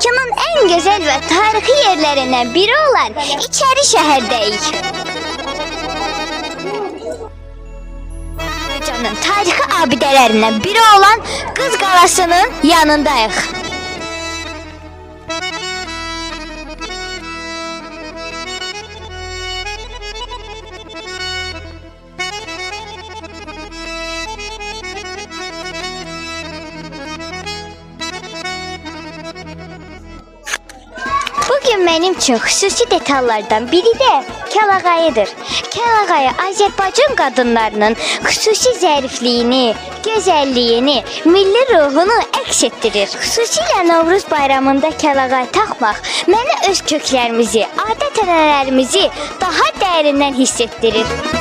Bakının en güzel ve tarihi yerlerinden biri olan İçerişehir'deyiz. Azərbaycanın tarihi abidələrindən biri olan Qız Qalasının yanındayıq. Bugün benim için xüsusi detallardan biri de Kəlağayıdır. Kəlağayı Azərbaycan qadınlarının xüsusi zərifliyini, gözəlliyini, milli ruhunu əks etdirir. Xüsusilə Novruz bayramında kəlağay taxmaq mənə öz köklərimizi, adət-ənənələrimizi daha dərindən hiss etdirir.